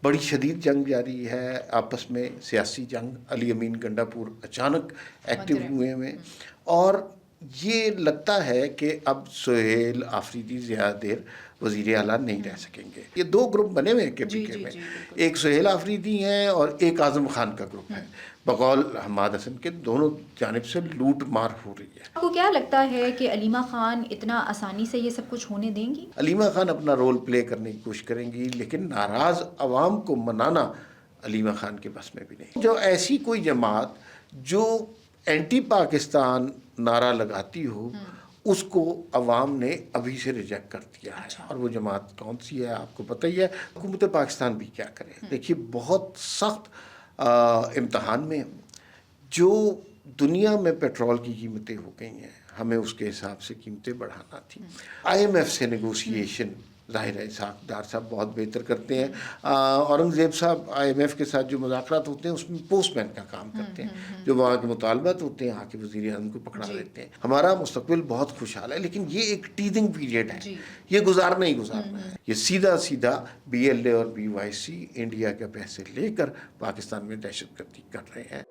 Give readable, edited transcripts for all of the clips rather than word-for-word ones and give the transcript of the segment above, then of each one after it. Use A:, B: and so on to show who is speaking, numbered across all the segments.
A: بڑی شدید جنگ جاری ہے آپس میں، سیاسی جنگ. علی امین گنڈاپور اچانک ایکٹیو ہوئے ہیں اور یہ لگتا ہے کہ اب سہیل آفریدی زیادہ دیر وزیر اعلیٰ نہیں رہ سکیں گے. یہ دو گروپ بنے ہوئے ہیں کے پی کے میں، ایک سہیل آفریدی ہیں اور ایک اعظم خان کا گروپ ہے. بقول حماد حسن کے دونوں جانب سے لوٹ مار ہو رہی ہے.
B: آپ کو کیا لگتا ہے کہ علیمہ خان اتنا آسانی سے یہ سب کچھ ہونے دیں گی؟
A: علیمہ خان اپنا رول پلے کرنے کی کوشش کریں گی، لیکن ناراض عوام کو منانا علیمہ خان کے بس میں بھی نہیں. جو ایسی کوئی جماعت جو اینٹی پاکستان نعرہ لگاتی ہو اس کو عوام نے ابھی سے ریجیکٹ کر دیا ہے. اور وہ جماعت کون سی ہے آپ کو پتہ ہی ہے. حکومت پاکستان بھی کیا کرے. دیکھیے بہت سخت امتحان میں جو دنیا میں پیٹرول کی قیمتیں ہو گئی ہیں، ہمیں اس کے حساب سے قیمتیں بڑھانا تھی. آئی ایم ایف سے نیگوشیشن ظاہر ہے اسحاق ڈار صاحب بہت بہتر کرتے ہیں. اورنگزیب صاحب آئی ایم ایف کے ساتھ جو مذاکرات ہوتے ہیں اس میں پوسٹ مین کا کام کرتے ہیں، جو وہاں کے مطالبات ہوتے ہیں آ کے وزیر اعظم کو پکڑا دیتے ہیں. ہمارا مستقبل بہت خوشحال ہے، لیکن یہ ایک ٹیدنگ پیریڈ ہے، یہ گزارنا ہی گزارنا ہے. یہ سیدھا بی ایل اے اور بی وائی سی انڈیا کے پیسے لے کر پاکستان میں دہشت گردی کر رہے ہیں.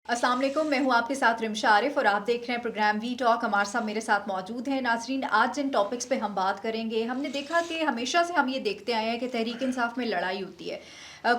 B: السلام علیکم، میں ہوں آپ کے ساتھ رمشا عارف اور آپ دیکھ رہے ہیں پروگرام وی ٹاک. عمار صاحب میرے ساتھ موجود ہیں. ناظرین، آج جن ٹاپکس پہ ہم بات کریں گے، ہم نے دیکھا کہ ہمیشہ سے ہم یہ دیکھتے آئے ہیں کہ تحریک انصاف میں لڑائی ہوتی ہے.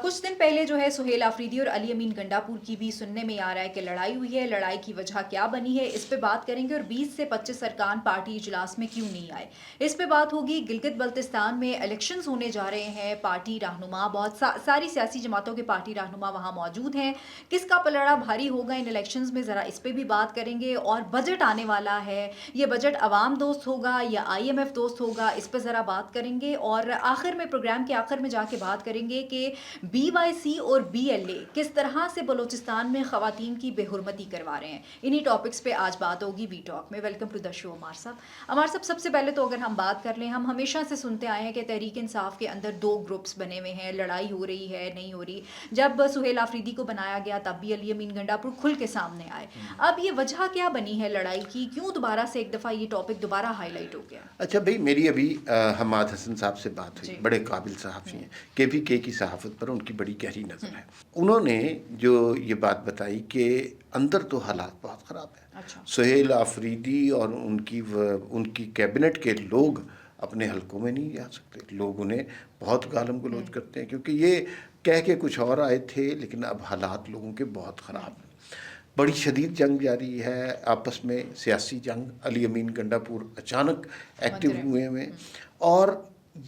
B: کچھ دن پہلے جو ہے سہیل آفریدی اور علی امین گنڈاپور کی بھی سننے میں آ رہا ہے کہ لڑائی ہوئی ہے. لڑائی کی وجہ کیا بنی ہے اس پہ بات کریں گے، اور 20 سے 25 ارکان پارٹی اجلاس میں کیوں نہیں آئے اس پہ بات ہوگی. گلگت بلتستان میں الیکشنز ہونے جا رہے ہیں، پارٹی رہنما بہت ساری سیاسی جماعتوں کے پارٹی رہنما وہاں موجود ہیں. کس کا پلڑا بھاری ہوگا ان الیکشنز میں، ذرا اس پہ بھی بات کریں گے. اور بجٹ آنے والا ہے، یہ بجٹ عوام دوست ہوگا یا آئی ایم ایف دوست ہوگا، اس پہ ذرا بات کریں گے. اور آخر میں، پروگرام کے آخر میں جا کے بات کریں گے کہ بی وائی سی اور بی ایل اے کس طرح سے بلوچستان میں خواتین کی بے حرمتی کروا رہے ہیں. انہی ٹاپکس پہ آج بات ہوگی وی ٹاک میں. ویلکم ٹو دا شو عمار صاحب. عمار صاحب، سب سے پہلے تو اگر ہم بات کر لیں، ہم ہمیشہ سے سنتے آئے ہیں کہ تحریک انصاف کے اندر دو گروپس بنے ہوئے ہیں، لڑائی ہو رہی ہے نہیں ہو رہی. جب سہیل آفریدی کو بنایا گیا تب بھی علی امین گنڈاپور کھل کے سامنے آئے. اب یہ وجہ کیا بنی ہے لڑائی کی؟ کیوں دوبارہ سے ایک دفعہ یہ ٹاپک دوبارہ ہائی لائٹ ہو گیا؟
A: اچھا بھائی، میری ابھی حماد حسن صاحب سے بات ہوئی، بڑے قابل صحافی ہیں. کے پی کے کی صحافت پر ان کی بڑی گہری نظر ہے. انہوں نے جو یہ بات بتائی کہ اندر تو حالات بہت خراب ہیں. سہیل آفریدی اور ان کی کیبنٹ کے لوگ اپنے حلقوں میں نہیں جا سکتے. لوگ انہیں بہت گالم گلوچ کرتے ہیں کیونکہ یہ کہہ کے کچھ اور آئے تھے، لیکن اب حالات لوگوں کے بہت خراب ہیں. بڑی شدید جنگ جاری ہے آپس میں، سیاسی جنگ. علی امین گنڈاپور اچانک ایکٹیو ہوئے ہیں اور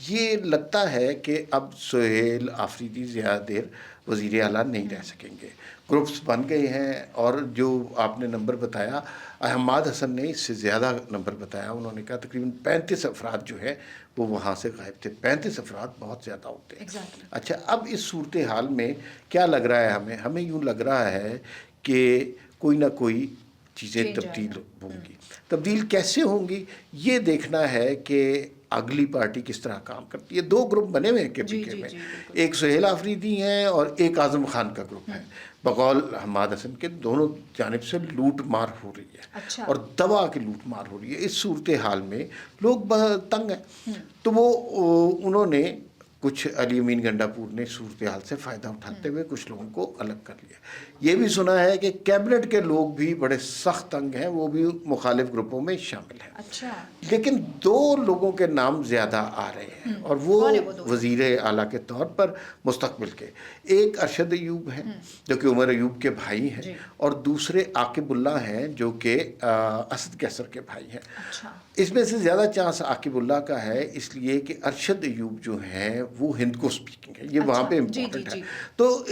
A: یہ لگتا ہے کہ اب سہیل آفریدی زیادہ دیر وزیر اعلیٰ نہیں رہ سکیں گے. گروپس بن گئے ہیں اور جو آپ نے نمبر بتایا، حماد حسن نے اس سے زیادہ نمبر بتایا. انہوں نے کہا تقریباً 35 افراد جو ہے وہ وہاں سے غائب تھے. 35 افراد بہت زیادہ ہوتے ہیں. اچھا، اب اس صورتحال میں کیا لگ رہا ہے ہمیں یوں لگ رہا ہے کہ کوئی نہ کوئی چیزیں تبدیل ہوں گی. تبدیل کیسے ہوں گی یہ دیکھنا ہے کہ اگلی پارٹی کس طرح کام کرتی ہے. دو گروپ بنے ہوئے ہیں کے پی کے میں، ایک سہیل آفریدی ہیں اور ایک اعظم خان کا گروپ ہے. بقول حماد حسن کے دونوں جانب سے لوٹ مار ہو رہی ہے اور دبا کے لوٹ مار ہو رہی ہے. اس صورتحال میں لوگ تنگ ہیں. تو انہوں نے کچھ علی امین گنڈاپور نے صورتحال سے فائدہ اٹھاتے ہوئے کچھ لوگوں کو الگ کر لیا. یہ بھی سنا ہے کہ کیبنٹ کے لوگ بھی بڑے سخت تنگ ہیں، وہ بھی مخالف گروپوں میں شامل ہیں. لیکن دو لوگوں کے نام زیادہ آ رہے ہیں اور وہ وزیر اعلیٰ کے طور پر مستقبل کے. ایک ارشد ایوب ہیں جو کہ عمر ایوب کے بھائی ہیں، اور دوسرے عاقب اللہ ہیں جو کہ اسد کیسر کے بھائی ہیں. اس میں سے زیادہ چانس عاقب اللہ کا ہے، اس لیے کہ ارشد ایوب جو ہیں وہ ہند کو سپیکنگ ہے، یہ وہاں پہ امپورٹنٹ ہے. تو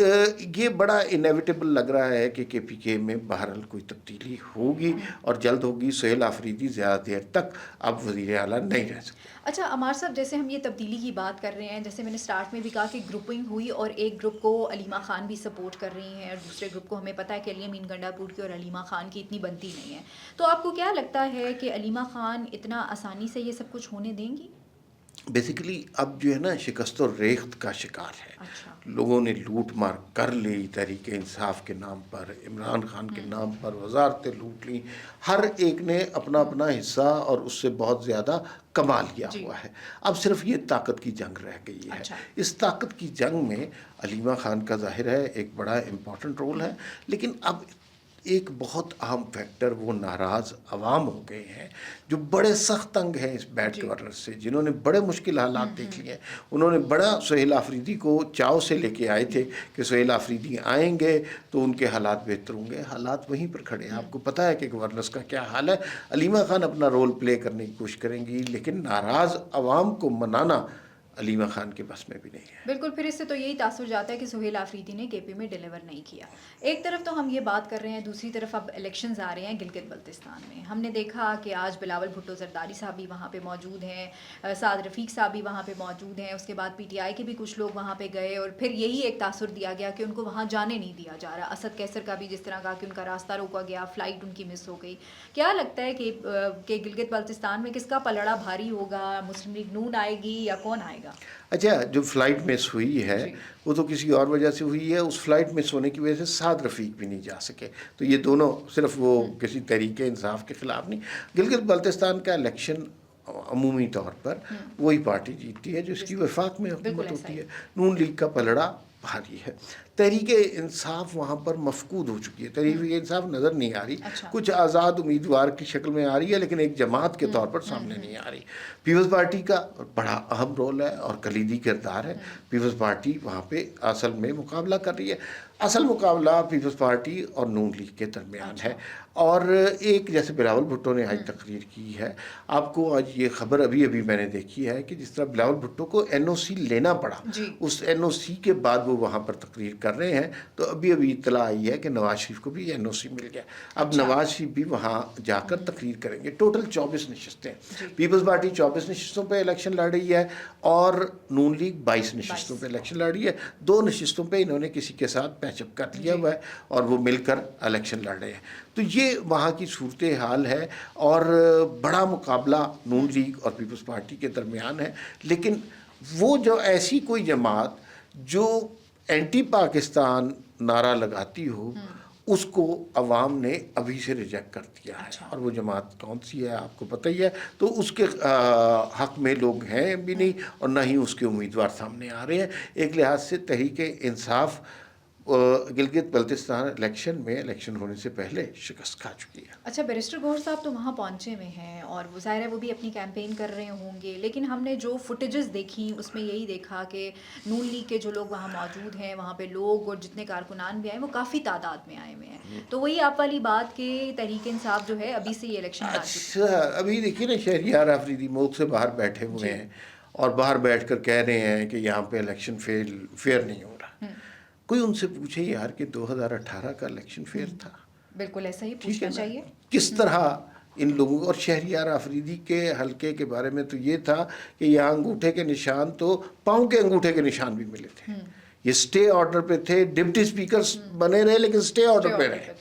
A: یہ بڑا انیویٹیبل لگ رہا ہے کہ کے پی کے میں بہرحال کوئی تبدیلی ہوگی اور جلد ہوگی. سہیل آفریدی زیادہ دیر تک اب وزیر اعلیٰ نہیں رہ سکتے.
B: اچھا عمار صاحب، جیسے ہم یہ تبدیلی کی بات کر رہے ہیں، جیسے میں نے سٹارٹ میں بھی کہا کہ گروپنگ ہوئی اور ایک گروپ کو علیمہ خان بھی سپورٹ کر رہی ہیں اور دوسرے گروپ کو ہمیں پتہ ہے کہ علی امین گنڈاپور کی اور علیمہ خان کی اتنی بنتی نہیں ہے. تو آپ کو کیا لگتا ہے کہ علیمہ خان اتنا آسانی سے یہ سب کچھ ہونے دیں گی؟
A: بیسیکلی اب جو ہے نا شکست و ریخت کا شکار ہے.
B: اچھا.
A: لوگوں نے لوٹ مار کر لی تحریک انصاف کے نام پر, عمران خان کے نام پر وزارتیں لوٹ لیں, ہر ایک نے اپنا اپنا حصہ اور اس سے بہت زیادہ کما لیا ہوا ہے. اب صرف یہ طاقت کی جنگ رہ گئی ہے. اس طاقت کی جنگ میں علیمہ خان کا ظاہر ہے ایک بڑا امپورٹنٹ رول ہے, لیکن اب ایک بہت اہم فیکٹر وہ ناراض عوام ہو گئے ہیں جو بڑے سخت تنگ ہیں اس بیڈ گورنر سے, جنہوں نے بڑے مشکل حالات دیکھ لیے ہیں. انہوں نے بڑا سہیل آفریدی کو چاؤ سے لے کے آئے تھے کہ سہیل آفریدی آئیں گے تو ان کے حالات بہتر ہوں گے. حالات وہیں پر کھڑے ہیں. آپ کو پتہ ہے کہ گورنرز کا کیا حال ہے. علیمہ خان اپنا رول پلے کرنے کی کوشش کریں گی, لیکن ناراض عوام کو منانا علیمہ خان کے بس میں بھی نہیں ہے.
B: بالکل. پھر اس سے تو یہی تاثر جاتا ہے کہ سہیل آفریدی نے کے پی میں ڈیلیور نہیں کیا. ایک طرف تو ہم یہ بات کر رہے ہیں, دوسری طرف اب الیکشنز آ رہے ہیں گلگت بلتستان میں. ہم نے دیکھا کہ آج بلاول بھٹو زرداری صاحب بھی وہاں پہ موجود ہیں, سعد رفیق صاحب بھی وہاں پہ موجود ہیں, اس کے بعد پی ٹی آئی کے بھی کچھ لوگ وہاں پہ گئے, اور پھر یہی ایک تاثر دیا گیا کہ ان کو وہاں جانے نہیں دیا جا رہا. اسد کیسر کا بھی جس طرح کہا کہ ان کا راستہ روکا گیا, فلائٹ ان کی مس ہو گئی. کیا لگتا ہے کہ گلگت بلتستان میں کس کا پلڑا بھاری ہوگا؟ مسلم لیگ نون آئے گی یا کون آئے گا؟
A: اچھا, جو فلائٹ مس ہوئی ہے وہ تو کسی اور وجہ سے ہوئی ہے. اس فلائٹ مس ہونے کی وجہ سے سعد رفیق بھی نہیں جا سکے. تو یہ دونوں صرف وہ کسی تحریک انصاف کے خلاف نہیں. گلگت بلتستان کا الیکشن عمومی طور پر وہی پارٹی جیتتی ہے جو اس کی وفاق میں حکومت ہوتی ہے. نون لیگ کا پلڑا بھاری ہے. تحریک انصاف وہاں پر مفقود ہو چکی ہے. تحریک انصاف نظر نہیں آ رہی. کچھ آزاد امیدوار کی شکل میں آ رہی ہے, لیکن ایک جماعت کے طور پر سامنے نہیں آ رہی. پیپلز پارٹی کا بڑا اہم رول ہے اور کلیدی کردار ہے. پیپلز پارٹی وہاں پہ اصل میں مقابلہ کر رہی ہے. اصل مقابلہ پیپلز پارٹی اور نون لیگ کے درمیان ہے. اور ایک جیسے بلاول بھٹو نے آج تقریر کی ہے, آپ کو آج یہ خبر ابھی میں نے دیکھی ہے کہ جس طرح بلاول بھٹو کو این او سی لینا پڑا, اس این او سی کے بعد وہ وہاں پر تقریر کر رہے ہیں. تو ابھی اطلاع آئی ہے کہ نواز شریف کو بھی این او سی مل گیا. اب نواز شریف بھی وہاں جا کر تقریر کریں گے. ٹوٹل 24 نشستیں. پیپلز پارٹی 24 نشستوں پہ الیکشن لڑ رہی ہے اور نون لیگ 22 نشستوں پہ الیکشن لڑ رہی ہے. 2 نشستوں پہ انہوں نے کسی کے ساتھ پیچ اپ کر لیا ہوا ہے اور وہ مل کر الیکشن لڑ رہے ہیں. تو یہ وہاں کی صورتحال ہے اور بڑا مقابلہ نون لیگ اور پیپلز پارٹی کے درمیان ہے. لیکن وہ جو ایسی کوئی جماعت جو اینٹی پاکستان نعرہ لگاتی ہو, اس کو عوام نے ابھی سے ریجیکٹ کر دیا ہے. اور وہ جماعت کون سی ہے آپ کو پتہ ہی ہے. تو اس کے حق میں لوگ ہیں بھی نہیں اور نہ ہی اس کے امیدوار سامنے آ رہے ہیں. ایک لحاظ سے تحریک انصاف گلگت بلتستان الیکشن ہونے سے پہلے شکست کھا چکی ہے.
B: اچھا, بیرسٹر گوہر صاحب تو وہاں پہنچے ہوئے ہیں اور وہ ظاہر ہے وہ بھی اپنی کیمپین کر رہے ہوں گے, لیکن ہم نے جو فوٹیجز دیکھی اس میں یہی دیکھا کہ نون لیگ کے جو لوگ وہاں موجود ہیں, وہاں پہ لوگ اور جتنے کارکنان بھی آئے وہ کافی تعداد میں آئے ہوئے ہیں. تو وہی آپ والی بات کہ تحریک انصاف جو ہے ابھی سے یہ الیکشن ہار چکی ہے.
A: اچھا, ابھی دیکھیے نا شہریار آفریدی ملک سے باہر بیٹھے ہوئے ہیں اور باہر بیٹھ کر کہہ رہے ہیں کہ یہاں پہ الیکشن فیئر نہیں ہو رہا. کوئی ان سے پوچھے یار کہ 2018 کا الیکشن فیئر تھا.
B: بالکل ایسا ہی پوچھنا چاہیے.
A: کس طرح ان لوگوں اور شہریار آفریدی کے حلقے کے بارے میں تو یہ تھا کہ یہاں انگوٹھے کے نشان تو پاؤں کے انگوٹھے کے نشان بھی ملے تھے. یہ سٹے آرڈر پہ تھے, ڈپٹی اسپیکرز بنے رہے لیکن سٹے آرڈر پہ رہے.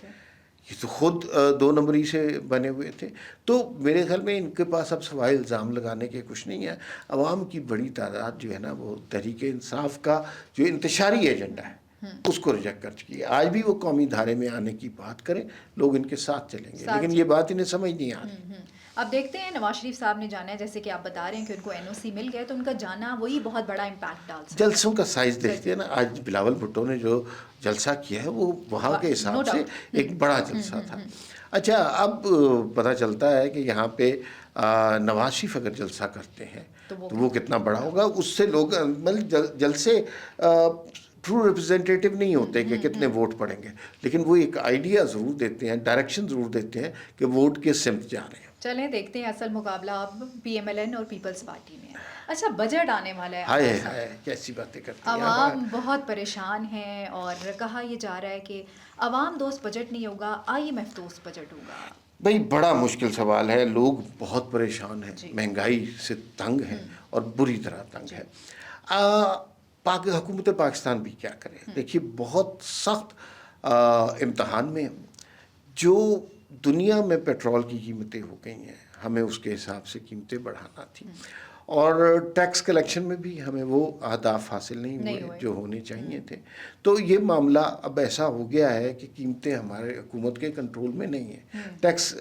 A: یہ تو خود 2 نمبری سے بنے ہوئے تھے. تو میرے خیال میں ان کے پاس اب سوائے الزام لگانے کے کچھ نہیں ہے. عوام کی بڑی تعداد جو ہے نا وہ تحریک انصاف کا جو انتشاری ایجنڈا ہے اس کو ریجیکٹ کر چکی ہے. آج بھی وہ قومی دھارے میں آنے کی بات کریں, لوگ ان کے ساتھ چلیں گے, لیکن یہ بات انہیں سمجھ نہیں آ رہی.
B: اب دیکھتے ہیں نواز شریف صاحب نے جانا ہے, جیسے کہ آپ بتا رہے ہیں کہ ان کو این او سی مل گیا, تو ان کا جانا وہی بہت بڑا امپیکٹ ڈال سکتا ہے.
A: جلسوں کا سائز دیکھتے ہیں نا. آج بلاول بھٹو نے جو جلسہ کیا ہے وہ وہاں کے حساب سے ایک بڑا جلسہ تھا. اچھا, اب پتہ چلتا ہے کہ یہاں پہ نواز شریف اگر جلسہ کرتے ہیں تو وہ کتنا بڑا ہوگا. اس سے لوگ جلسے ٹرو ریپرزینٹیٹیو نہیں ہوتے کہ کتنے ووٹ پڑیں گے, لیکن وہ ایک آئیڈیا ضرور دیتے ہیں, ڈائریکشن ضرور دیتے ہیں کہ ووٹ کس سمت جا رہے ہیں.
B: چلیں دیکھتے ہیں اصل مقابلہ اب پی ایم ایل این اور پیپلز پارٹی میں. اچھا, بجٹ آنے والا ہے.
A: ہائے کیسی باتیں کرتی ہیں.
B: عوام بہت پریشان ہیں اور کہا یہ جا رہا ہے کہ عوام دوست بجٹ نہیں ہوگا, IMF دوست بجٹ ہوگا.
A: بھائی بڑا مشکل سوال ہے. لوگ بہت پریشان ہیں, مہنگائی سے تنگ ہیں اور بری طرح تنگ ہے. حکومت پاکستان بھی کیا کرے. دیکھیے بہت سخت امتحان میں, جو دنیا میں پیٹرول کی قیمتیں ہو گئی ہیں, ہمیں اس کے حساب سے قیمتیں بڑھانا تھی اور ٹیکس کلیکشن میں بھی ہمیں وہ اہداف حاصل نہیں ہوئے جو ہونے چاہیے تھے. تو یہ معاملہ اب ایسا ہو گیا ہے کہ قیمتیں ہمارے حکومت کے کنٹرول میں نہیں ہیں. ٹیکس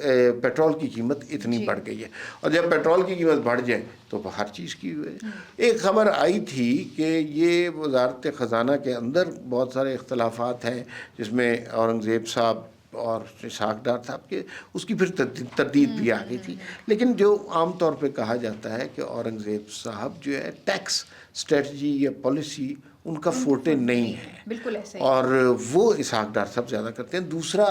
A: پیٹرول کی قیمت اتنی بڑھ گئی ہے، اور جب پیٹرول کی قیمت بڑھ جائے تو ہر چیز کی ہوئے. ایک خبر آئی تھی کہ یہ وزارت خزانہ کے اندر بہت سارے اختلافات ہیں، جس میں اورنگزیب صاحب اور اسحاق ڈار صاحب کے اس کی پھر تردید بھی آ گئی تھی. لیکن جو عام طور پہ کہا جاتا ہے کہ اورنگزیب صاحب جو ہے ٹیکس اسٹریٹجی یا پالیسی ان کا فورٹے نہیں ہے،
B: بالکل ایسے ہی.
A: اور وہ اسحاق ڈار صاحب زیادہ کرتے ہیں. دوسرا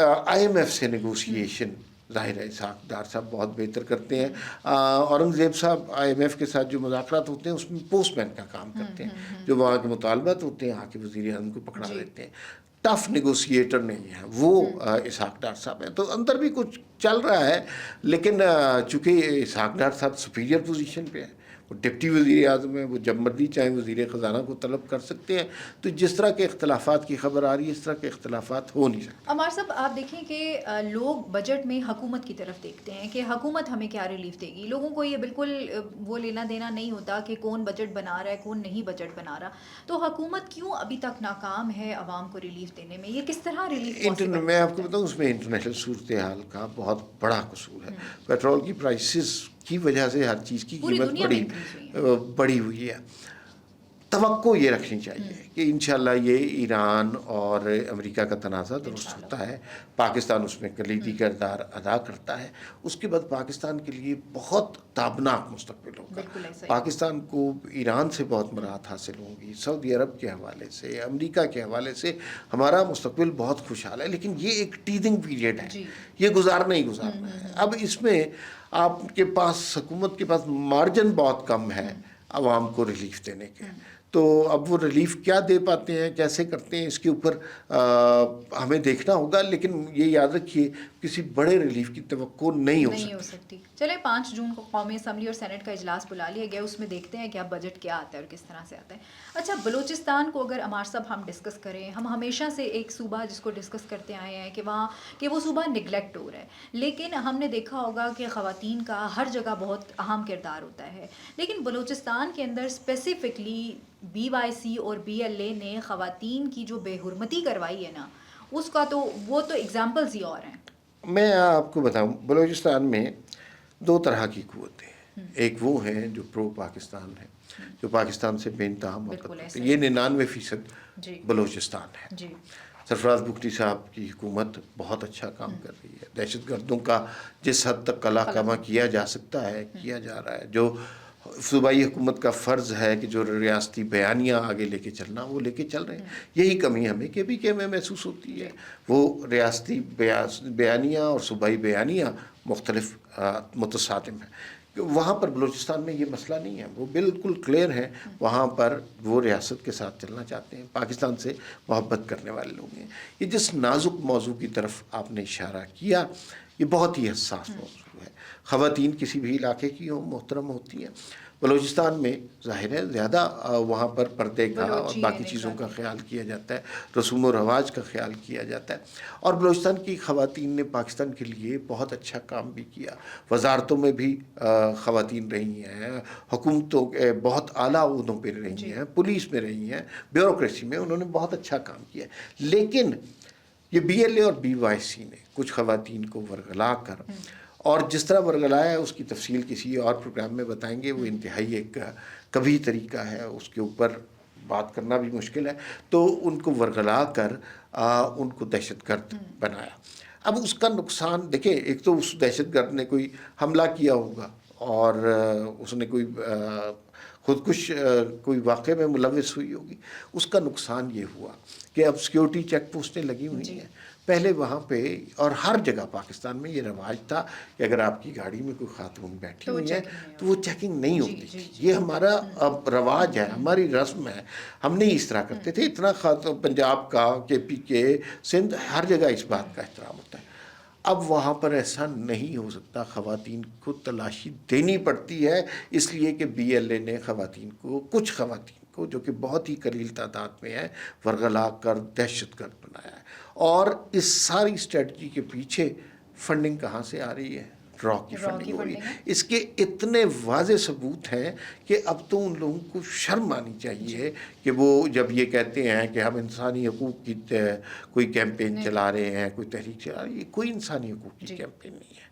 A: آئی ایم ایف سے نیگوشیشن ظاہر ہے اسحاق ڈار صاحب بہت بہتر کرتے ہیں. اورنگزیب صاحب آئی ایم ایف کے ساتھ جو مذاکرات ہوتے ہیں اس میں پوسٹ مین کا کام کرتے ہیں، جو وہاں کے مطالبات ہوتے ہیں وہاں کے وزیر اعظم کو پکڑا دیتے ہیں. ٹف نیگوسیٹر نہیں ہے وہ اسحاق ڈار صاحب ہیں. تو اندر بھی کچھ چل رہا ہے، لیکن چونکہ اسحاق ڈار صاحب سپیریئر پوزیشن پہ ہے، وہ ڈپٹی وزیر اعظم ہیں، وہ جب مرضی چاہیں وزیر خزانہ کو طلب کر سکتے ہیں. تو جس طرح کے اختلافات کی خبر آ رہی ہے اس طرح کے اختلافات ہو نہیں سکتے.
B: عمار صاحب آپ دیکھیں کہ لوگ بجٹ میں حکومت کی طرف دیکھتے ہیں کہ حکومت ہمیں کیا ریلیف دے گی. لوگوں کو یہ بالکل وہ لینا دینا نہیں ہوتا کہ کون بجٹ بنا رہا ہے کون نہیں بجٹ بنا رہا. تو حکومت کیوں ابھی تک ناکام ہے عوام کو ریلیف دینے میں؟ یہ کس طرح ریلیف
A: میں آپ کو بتاؤں اس میں انٹرنیشنل صورتحال کا بہت بڑا قصور ہے. پیٹرول کی پرائسز کی وجہ سے ہر چیز کی قیمت بڑی ہوئی ہے. توقع یہ رکھنی چاہیے کہ انشاءاللہ یہ ایران اور امریکہ کا تنازع درست ہوتا ہے، پاکستان اس میں کلیدی کردار ادا کرتا ہے. اس کے بعد پاکستان کے لیے بہت تابناک مستقبل ہوگا. پاکستان کو ایران سے بہت مراحت حاصل ہوں گی، سعودی عرب کے حوالے سے، امریکہ کے حوالے سے ہمارا مستقبل بہت خوشحال ہے. لیکن یہ ایک ٹیدنگ پیریڈ ہے، یہ گزارنا ہی گزارنا ہے. اب اس میں آپ کے پاس حکومت کے پاس مارجن بہت کم ہے عوام کو ریلیف دینے کے. تو اب وہ ریلیف کیا دے پاتے ہیں، کیسے کرتے ہیں، اس کے اوپر ہمیں دیکھنا ہوگا. لیکن یہ یاد رکھیے کسی بڑے ریلیف کی توقع نہیں ہو
B: سکتی. چلے 5 جون کو قومی اسمبلی اور سینٹ کا اجلاس بلا لیا گیا، اس میں دیکھتے ہیں کہ اب بجٹ کیا آتا ہے اور کس طرح سے آتا ہے. اچھا بلوچستان کو اگر عمار صاحب ہم ڈسکس کریں، ہم ہمیشہ سے ایک صوبہ جس کو ڈسکس کرتے آئے ہیں کہ وہاں کہ وہ صوبہ نگلیکٹ ہو رہا ہے. لیکن ہم نے دیکھا ہوگا کہ خواتین کا ہر جگہ بہت اہم کردار ہوتا ہے. لیکن بلوچستان کے اندر اسپیسیفکلی بی وائی سی اور بی ایل اے نے خواتین کی جو بے حرمتی کروائی ہے نا، اس کا تو وہ تو ایگزامپلز ہی اور ہیں.
A: میں آپ کو بتاؤں بلوچستان میں 2 طرح کی قوتیں ہیں. ایک وہ ہیں جو پرو پاکستان ہیں، جو پاکستان سے بے انتہا محبت کرتے ہیں. یہ 99% بلوچستان ہے. سرفراز بگٹی صاحب کی حکومت بہت اچھا کام کر رہی ہے. دہشت گردوں کا جس حد تک قلع کما کیا جا سکتا ہے کیا جا رہا ہے. جو صوبائی حکومت کا فرض ہے کہ جو ریاستی بیانیہ آگے لے کے چلنا وہ لے کے چل رہے ہیں. یہی کمی ہمیں کے پی کے میں محسوس ہوتی ہے. وہ ریاستی بیانیہ اور صوبائی بیانیہ مختلف متصادم ہیں. وہاں پر بلوچستان میں یہ مسئلہ نہیں ہے، وہ بالکل کلیئر ہے. وہاں پر وہ ریاست کے ساتھ چلنا چاہتے ہیں، پاکستان سے محبت کرنے والے لوگ ہیں. یہ جس نازک موضوع کی طرف آپ نے اشارہ کیا یہ بہت ہی حساس موضوع ہے. خواتین کسی بھی علاقے کی ہوں محترم ہوتی ہیں. بلوچستان میں ظاہر ہے زیادہ وہاں پر پردے کا اور باقی چیزوں کا خیال کیا جاتا ہے، رسوم و رواج کا خیال کیا جاتا ہے. اور بلوچستان کی خواتین نے پاکستان کے لیے بہت اچھا کام بھی کیا. وزارتوں میں بھی خواتین رہی ہیں، حکومتوں کے بہت اعلیٰ عہدوں پہ رہی ہیں، پولیس میں رہی ہیں، بیوروکریسی میں انہوں نے بہت اچھا کام کیا. لیکن یہ بی ایل اے اور بی وائی سی نے کچھ خواتین کو ورغلا کر، اور جس طرح ورغلایا ہے اس کی تفصیل کسی اور پروگرام میں بتائیں گے، وہ انتہائی ایک کبھی طریقہ ہے، اس کے اوپر بات کرنا بھی مشکل ہے. تو ان کو ورغلا کر ان کو دہشت گرد بنایا. اب اس کا نقصان دیکھیں، ایک تو اس دہشت گرد نے کوئی حملہ کیا ہوگا اور اس نے کوئی خودکش کوئی واقعے میں ملوث ہوئی ہوگی. اس کا نقصان یہ ہوا کہ اب سیکیورٹی چیک پوسٹیں لگی ہوئی ہیں. پہلے وہاں پہ اور ہر جگہ پاکستان میں یہ رواج تھا کہ اگر آپ کی گاڑی میں کوئی خاتون بیٹھی ہوئی ہے تو وہ چیکنگ نہیں ہوتی تھی. یہ ہمارا اب رواج ہے، ہماری رسم ہے. ہم نہیں اس طرح کرتے تھے. اتنا پنجاب کا، کے پی کے، سندھ، ہر جگہ اس بات کا احترام ہوتا ہے. اب وہاں پر ایسا نہیں ہو سکتا. خواتین کو تلاشی دینی پڑتی ہے، اس لیے کہ بی ایل اے نے خواتین کو، کچھ خواتین کو جو کہ بہت ہی قلیل تعداد میں ہیں، ورغلا کر دہشت گرد بنایا ہے. اور اس ساری اسٹریٹجی کے پیچھے فنڈنگ کہاں سے آ رہی ہے؟ را کی فنڈنگ ہو رہی ہے. اس کے اتنے واضح ثبوت ہیں کہ اب تو ان لوگوں کو شرم آنی چاہیے کہ وہ جب یہ کہتے ہیں کہ ہم انسانی حقوق کی کوئی کیمپین چلا رہے ہیں, کوئی تحریک چلا رہے ہیں. یہ کوئی انسانی حقوق کی کیمپین نہیں ہے.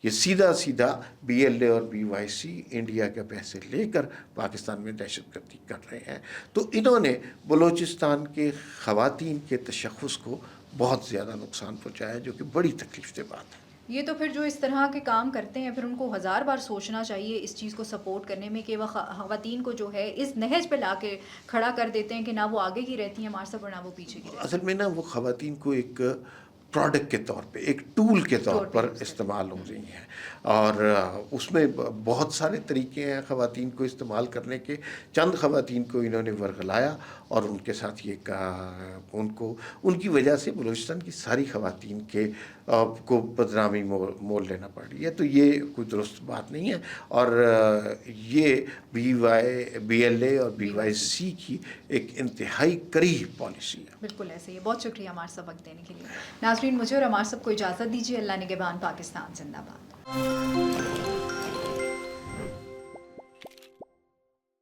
A: یہ سیدھا بی ایل اے اور بی وائی سی انڈیا کے پیسے لے کر پاکستان میں دہشت گردی کر رہے ہیں. تو انہوں نے بلوچستان کے خواتین کے تشخص کو بہت زیادہ نقصان پہنچایا, جو کہ بڑی تکلیف دہ بات ہے.
B: یہ تو پھر جو اس طرح کے کام کرتے ہیں پھر ان کو ہزار بار سوچنا چاہیے اس چیز کو سپورٹ کرنے میں کہ وہ خواتین کو جو ہے اس نہج پہ لا کے کھڑا کر دیتے ہیں کہ نہ وہ آگے کی رہتی ہیں ہمارے سب اور نہ وہ پیچھے کی رہتی ہیں.
A: اصل میں نا وہ خواتین کو ایک پروڈکٹ کے طور پہ, ایک ٹول کے طور پر استعمال ہو رہی ہیں, اور اس میں بہت سارے طریقے ہیں خواتین کو استعمال کرنے کے. چند خواتین کو انہوں نے ورغلایا اور ان کے ساتھ یہ کہا, ان کی وجہ سے بلوچستان کی ساری خواتین کو بدنامی مول لینا پڑ رہی ہے. تو یہ کوئی درست بات نہیں ہے, اور یہ بی ایل اے اور بی وائی سی کی ایک انتہائی کریہ پالیسی ہے.
B: بالکل ایسے ہی. بہت شکریہ ہمارے سب وقت دینے کے لیے. ناظرین, مجھے اور ہمارے سب کو اجازت دیجیے. اللہ نگہبان. پاکستان زندہ باد.